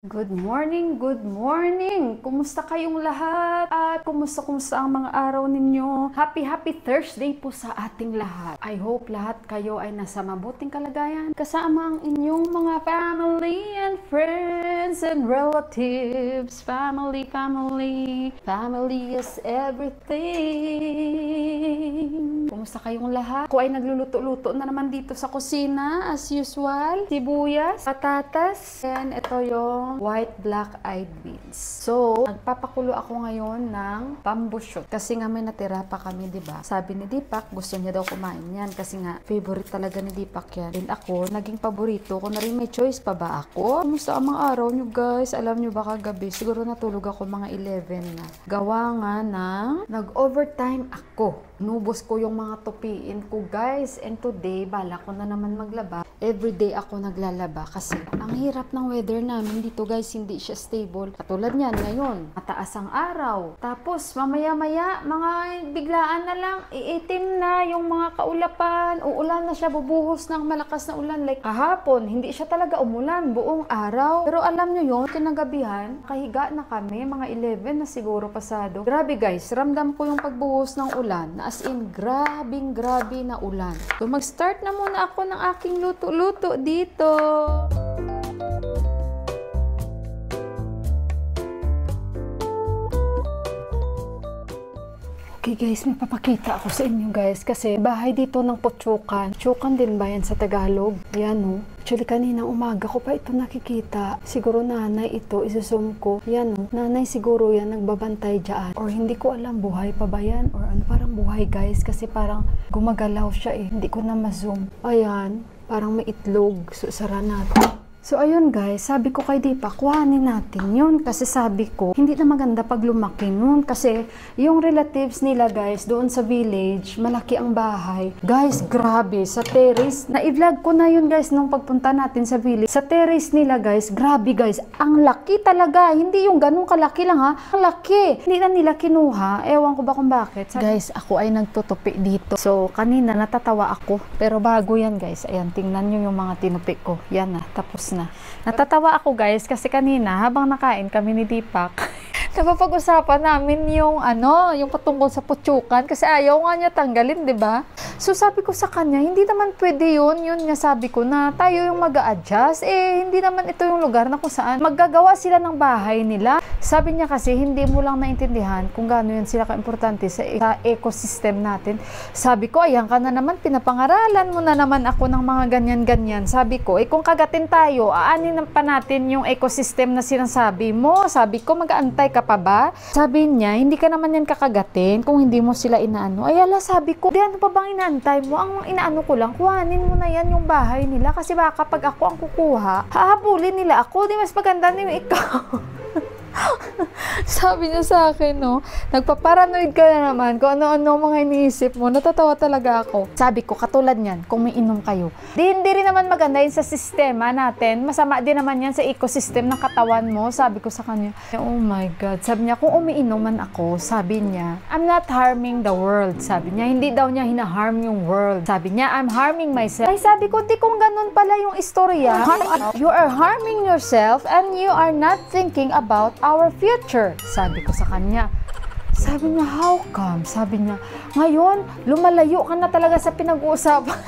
Good morning, good morning! Kumusta kayong lahat? At kumusta ang mga araw ninyo? Happy Thursday po sa ating lahat. I hope lahat kayo ay nasa mabuting kalagayan kasama ang inyong mga family and friends and relatives. Family is everything. Kumusta kayong lahat? Ako ay nagluluto-luto na naman dito sa kusina as usual. Sibuyas, patatas, and ito yung white black-eyed beans. So, nagpapakulo ako ngayon ng bamboo shoot. Kasi nga may natira pa kami, di ba? Sabi ni Deepak, gusto niya daw kumain yan. Kasi nga, favorite talaga ni Deepak yan. Then ako, naging paborito ko na rin. May choice pa ba ako? Kumusta ang mga araw nyo, guys? Alam nyo ba kagabi? Siguro natulog ako mga 11 na. Gawa nga ng nag-overtime ako. Nubos ko yung mga tupiin ko, guys. And today, bala ko na naman maglaba. Everyday ako naglalaba kasi ang hirap ng weather namin dito, guys. Hindi siya stable. Katulad niyan ngayon, mataas ang araw. Tapos mamaya-maya, mga biglaan na lang, iitim na yung mga kaulapan. Uulan na siya, bubuhos ng malakas na ulan. Like kahapon, hindi siya talaga umulan buong araw. Pero alam nyo yun, kinagabihan, kahiga na kami, mga 11 na siguro pasado. Grabe, guys, ramdam ko yung pagbuhos ng ulan. As in, grabe na ulan. So, mag-start na muna ako ng aking luto-luto dito. Okay guys, may papakita ako sa inyo guys kasi bahay dito ng Putsukan. Putsukan din ba yan sa Tagalog? Yan o. Actually kanina umaga ko pa ito nakikita. Siguro nanay ito, isusum ko. Yan o. Nanay siguro yan nagbabantay dyan. Or hindi ko alam buhay pa ba yan? Or ano, parang buhay guys kasi parang gumagalaw siya eh. Hindi ko na ma-zoom. Ayan, parang may itlog. So, sara natin. So, ayun guys, sabi ko kay Deepak, kuhanin natin yun. Kasi sabi ko, hindi na maganda pag lumaki nun. Kasi yung relatives nila guys, doon sa village, malaki ang bahay. Guys, grabe, sa terrace, na-vlog ko na yun guys nung pagpunta natin sa village. Sa terrace nila guys, grabe guys, ang laki talaga. Hindi yung ganun kalaki lang ha, ang laki. Hindi na nila kinuha, ewan ko ba kung bakit. Guys, ako ay nagtutupi dito. So, kanina natatawa ako. Pero bago yan guys, ayan, tingnan nyo yung mga tinupi ko. Yan na, tapos na. Natatawa ako guys kasi kanina habang nakain kami ni Deepak napapag-usapan namin yung yung patungkol sa Putsukan kasi ayaw nga niya tanggalin, 'di ba? So sabi ko sa kanya, hindi naman pwede yun nga sabi ko na tayo yung mag-a-adjust. Hindi naman ito yung lugar na kung saan maggagawa sila ng bahay nila. Sabi niya kasi hindi mo lang naintindihan kung gaano yan sila ka-importante sa ecosystem natin. Sabi ko, ayan ka na naman, pinapangaralan mo na naman ako ng mga ganyan-ganyan. Sabi ko, kung kagatin tayo, aanin pa natin yung ecosystem na sinasabi mo. Sabi ko, mag-aantay ka pa ba? Sabi niya, hindi ka naman yan kakagatin kung hindi mo sila inaano. Ay ala, sabi ko, di ano pa bang inaantay mo? Ang inaano ko lang, kuhanin mo na yan yung bahay nila kasi baka pag ako ang kukuha, hahabulin nila ako. Di mas maganda niyo ikaw. Sabi niya sa akin, no, nagpaparanoid ka na naman kung ano-ano mga iniisip mo. Natatawa talaga ako. Sabi ko, katulad niyan, kung may inom kayo. Hindi rin naman maganda yun sa sistema natin. Masama din naman yan sa ecosystem ng katawan mo. Sabi ko sa kanya, oh my God. Sabi niya, kung umiinom man ako, sabi niya, I'm not harming the world. Sabi niya, hindi daw niya hinaharm yung world. Sabi niya, I'm harming myself. Ay, sabi ko, di kung ganun pala yung istorya. You are harming yourself and you are not thinking about our future. Sabi ko sa kanya. Sabi niya, how come? Sabi niya, ngayon, lumalayo ka na talaga sa pinag-uusapan.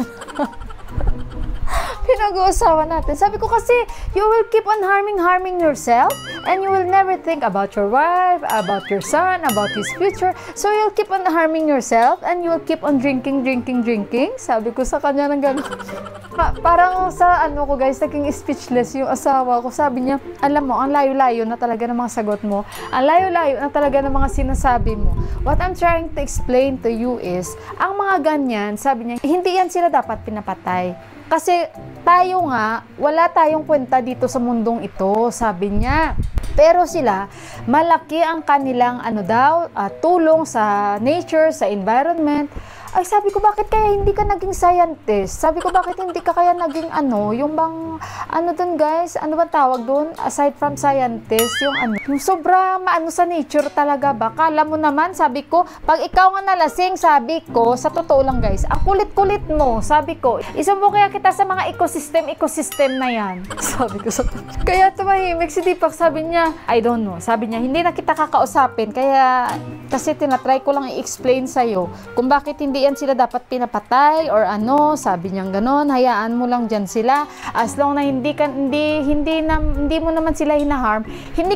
Pinag-uusapan natin. Sabi ko kasi, you will keep on harming yourself and you will never think about your wife, about your son, about his future. So you'll keep on harming yourself and you will keep on drinking. Sabi ko sa kanya ng gano'n. Parang sa ko guys, naging speechless yung asawa ko. Sabi niya, alam mo, ang layo-layo na talaga ng mga sagot mo. Ang layo-layo na talaga ng mga sinasabi mo. What I'm trying to explain to you is, ang mga ganyan, sabi niya, hindi yan sila dapat pinapatay. Kasi tayo nga, wala tayong kwenta dito sa mundong ito, sabi niya. Pero sila, malaki ang kanilang tulong sa nature, sa environment. Ay, sabi ko, bakit kaya hindi ka naging scientist? Sabi ko, bakit hindi ka kaya naging yung bang, dun guys, ano ba tawag dun? Aside from scientist, yung sobra maano sa nature talaga ba? Kala mo naman, sabi ko, pag ikaw nga nalasing, sabi ko, sa totoo lang guys, ang kulit-kulit mo, sabi ko, isumbo kaya kita sa mga ecosystem na yan. Sabi ko sa kaya tumahimik si Deepak, sabi niya, I don't know, sabi niya, hindi na kita kakausapin, kaya, kasi tinatry ko lang i-explain sa'yo, kung bakit hindi yan sila dapat pinapatay or sabi niya ganon, hayaan mo lang dyan sila as long na hindi mo naman sila hinaharm, hindi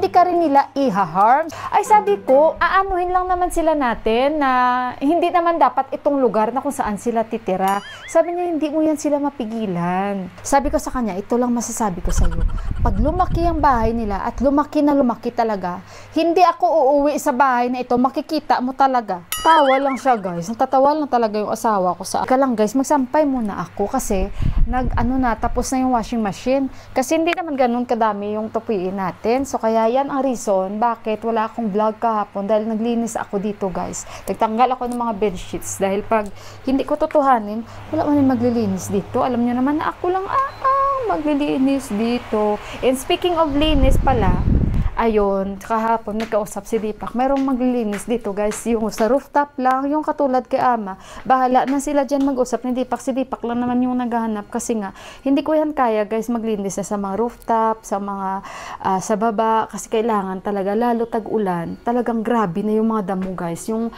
ka rin nila iha-harm. Ay, sabi ko, aanuhin lang naman sila natin na hindi naman dapat itong lugar na kung saan sila titira. Sabi niya, hindi mo yan sila mapigilan. Sabi ko sa kanya, ito lang masasabi ko sa iyo, pag lumaki ang bahay nila at lumaki na lumaki talaga, hindi ako uuwi sa bahay na ito, makikita mo talaga. Tawa lang siya guys, natatawa lang talaga yung asawa ko sa lang guys, magsampay muna ako kasi tapos na yung washing machine, kasi hindi naman ganun kadami yung tupuin natin, so kaya yan ang reason bakit wala akong vlog kahapon, dahil naglinis ako dito guys, nagtanggal ako ng mga bedsheets, dahil pag hindi ko tutuhanin, wala man yung maglilinis dito, alam nyo naman na ako lang maglilinis dito. And speaking of linis pala, ayun, kahapon nagkausap si Deepak, mayroong maglilinis dito guys, yung sa rooftop lang, yung katulad kay Ama, bahala na sila dyan mag-usap ni Deepak, si Deepak lang naman yung naghahanap, kasi nga, hindi ko yan kaya guys maglinis na sa mga rooftop, sa mga, sa baba, kasi kailangan talaga, lalo tag-ulan, talagang grabe na yung mga damo guys, yung,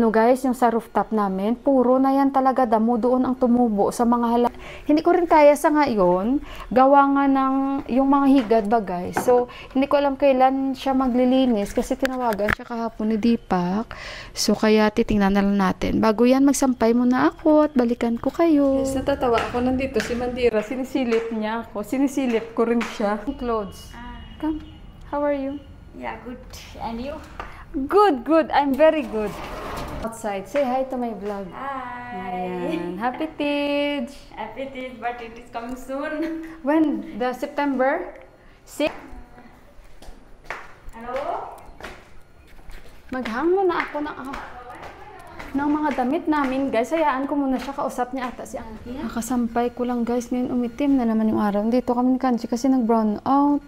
guys, yung sa rooftop namin, puro na yan talaga damo, doon ang tumubo sa mga hindi ko rin kaya sa ngayon, gawa nga ng, yung mga higad ba guys, so, hindi ko alam kailan siya maglilinis kasi tinawagan siya kahapon ni Deepak. So, kaya titingnan na lang natin. Bago yan, magsampay muna ako at balikan ko kayo. Yes, natatawa ako. Nandito si Mandira. Sinisilip niya ako. Sinisilip ko rin siya. Clothes. Come. How are you? Yeah, good. And you? Good, good. I'm very good. Outside. Say hi to my vlog. Hi. Ayan. Happy Tids. Happy Tids, but it is coming soon. When? The September 6? Hello? Maghang muna ako ng mga damit namin, guys. Hayaan ko muna siya. Kausap niya ata si Auntie. Nakasampay ko lang, guys. Ngayon umitim na naman yung araw. Dito kami ni Kanchi kasi nag-brown out.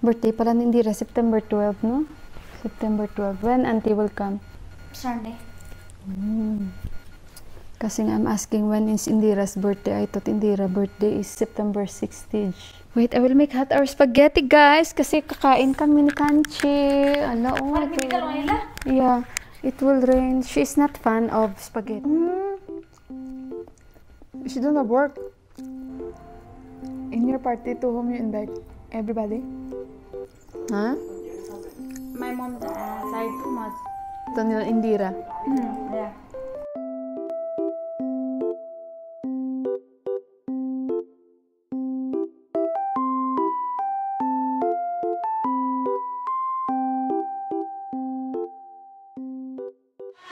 Birthday pala ni Indira, September 12, no? September 12. When Auntie will come? Sunday. Kasi nga, I'm asking when is Indira's birthday. I thought Indira birthday is September 16. Wait, I will make hot our spaghetti, guys. Kasi kakain kami ni Kanchi. Ala, oh. Yeah, it will rain. She is not fan of spaghetti. She don't have work. In your party to whom you invite? Everybody? Huh? My mom's side too much. Ito nila Indira. Yeah.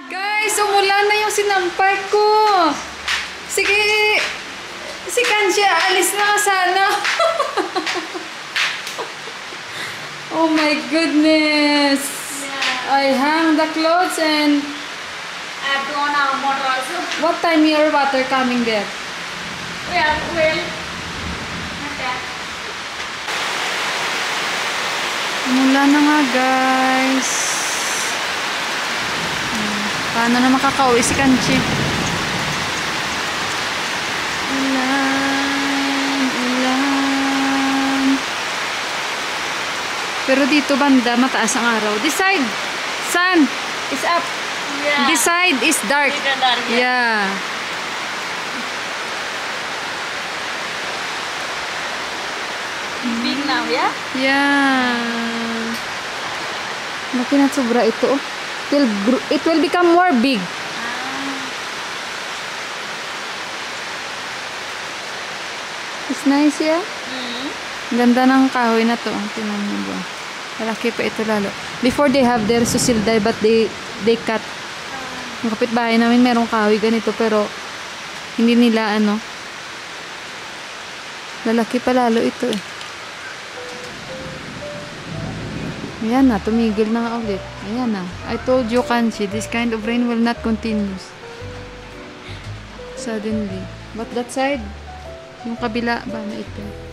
Guys, umulan na yung sinampay ko. Sige, si Kanchi, alis na nga sana. Oh my goodness. Yeah. I hang the clothes and I have to on our motor also. what time your water coming there? Well. Okay. Umulan na nga, guys. Paano na makakauwi si Kanchi? Ulan. Pero dito banda, mataas ang araw. This side, sun is up. Yeah. This side is dark. Little dark, Yeah. Big now, yeah? Yeah. Laki na sobra ito. It will become more big. It's nice, yeah? Ganda ng kahoy na to. Tingnan mo ba? Malaki pa ito lalo. Before they have their susilday, but they cut. Yung kapitbahay namin merong kahoy ganito, pero hindi nila lalaki pa lalo ito eh. Ayan na, tumigil na nga ulit. Ayan na. I told you, Kanchi, this kind of rain will not continue. suddenly. But that side, yung kabila ba na ito?